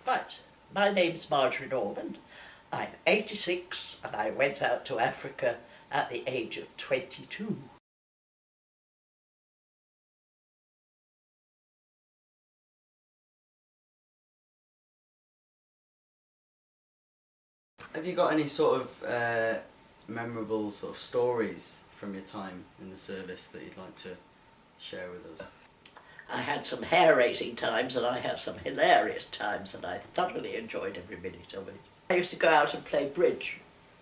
Right, my name's Marjorie Norman. I'm 86 and I went out to Africa at the age of 22. Have you got any sort of memorable sort of stories from your time in the service that you'd like to share with us? I had some hair-raising times and I had some hilarious times and I thoroughly enjoyed every minute of it. I used to go out and play bridge,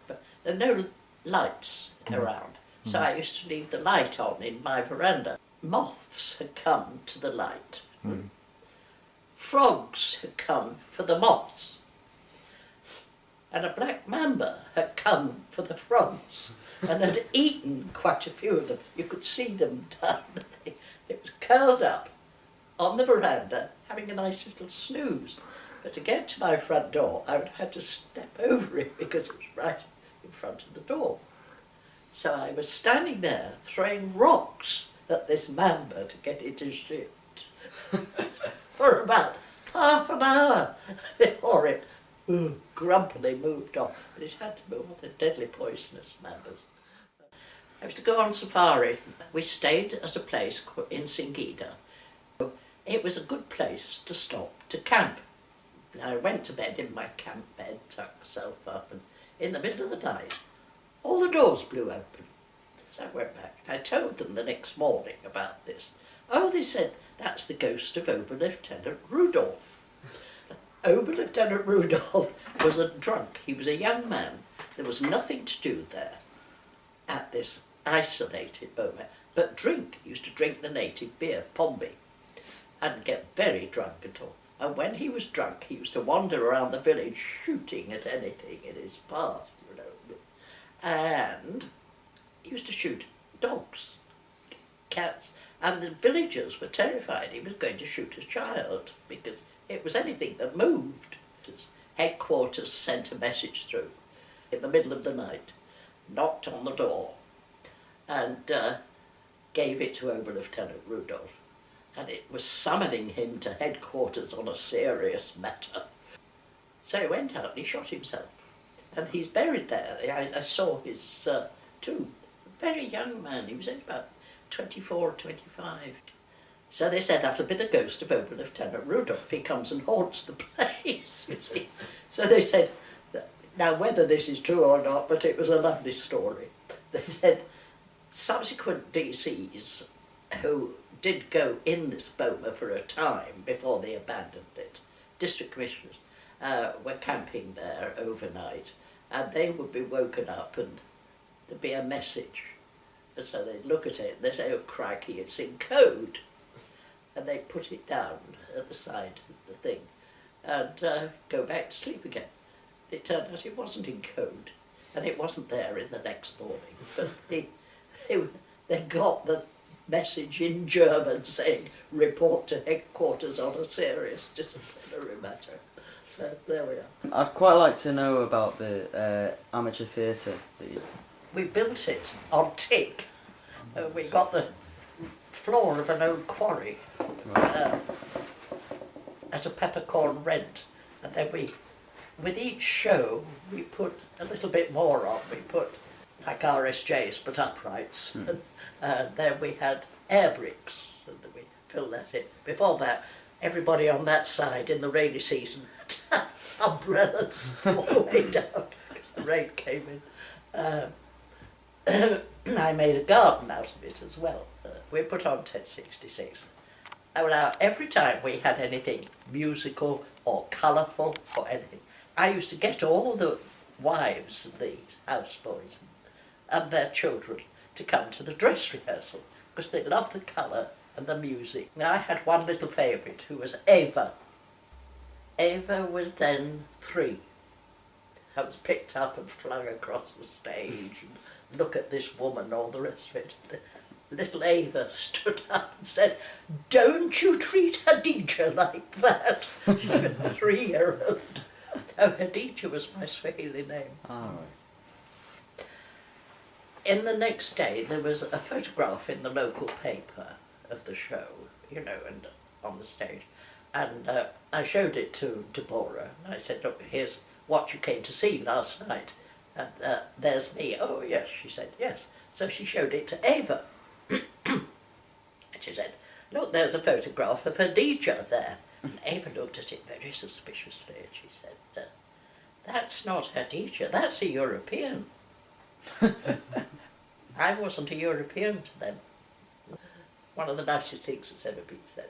but there are no lights around, so I used to leave the light on in my veranda. Moths had come to the light. Frogs had come for the moths. And a black mamba had come for the frogs and had eaten quite a few of them. You could see them down the thing. It was curled up on the veranda having a nice little snooze. But to get to my front door, I would have had to step over it because it was right in front of the door. So I was standing there throwing rocks at this mamba to get it to shift for about half an hour before it grumpily moved off. But it had to move with the deadly poisonous mambas. I was to go on safari. We stayed at a place in Singida. It was a good place to stop to camp. I went to bed in my camp bed, tucked myself up, and in the middle of the night, all the doors blew open. So I went back and I told them the next morning about this. Oh, they said, that's the ghost of Oberlieutenant Rudolph. Oberlieutenant Rudolph was a drunk. He was a young man. There was nothing to do there at this isolated moment but drink. He used to drink the native beer, Pombe, and get very drunk at all. And when he was drunk, he used to wander around the village shooting at anything in his path, you know. And he used to shoot dogs, cats, and the villagers were terrified he was going to shoot a child because it was anything that moved. His headquarters sent a message through in the middle of the night, knocked on the door, and gave it to Oberlieutenant Rudolph. And it was summoning him to headquarters on a serious matter. So he went out and he shot himself. And he's buried there. I saw his tomb. A very young man. He was only about 24 or 25. So they said that'll be the ghost of Oberlieutenant Rudolph. He comes and haunts the place, you see. So they said, now whether this is true or not, but it was a lovely story. They said subsequent DCs who did go in this boma for a time before they abandoned it, district commissioners, were camping there overnight, and they would be woken up and there'd be a message. And so they'd look at it and they'd say, oh crikey, it's in code. And they'd put it down at the side of the thing and go back to sleep again. It turned out it wasn't in code, and it wasn't there in the next morning, but they got the message in German saying, report to headquarters on a serious disciplinary matter. So there we are. I'd quite like to know about the amateur theatre that you... We built it on tick. We got the floor of an old quarry at a peppercorn rent, and then with each show we put a little bit more on. We put like RSJs but uprights, and then we had air bricks, and we filled that in. Before that, everybody on that side in the rainy season had umbrellas all the way down because the rain came in. I made a garden out of it as well. We put on 1066. Now, every time we had anything musical or colourful or anything, I used to get all the wives of these houseboys and their children to come to the dress rehearsal because they loved the colour and the music. Now, I had one little favourite who was Eva. Eva was then 3. I was picked up and flung across the stage and look at this woman, all the rest of it. Little Eva stood up and said, don't you treat Hadija like that. She was a 3-year-old. Oh, Hadija was my Swahili name. Oh, right. In the next day, there was a photograph in the local paper of the show, you know, and on the stage. And I showed it to Deborah, and I said, look, here's what you came to see last night. And there's me. Oh, yes, she said, yes. So she showed it to Ava. And she said, look, there's a photograph of Hadija there. And Ava looked at it very suspiciously, and she said, that's not Hadija, that's a European. I wasn't a European to them. One of the nicest things that's ever been said.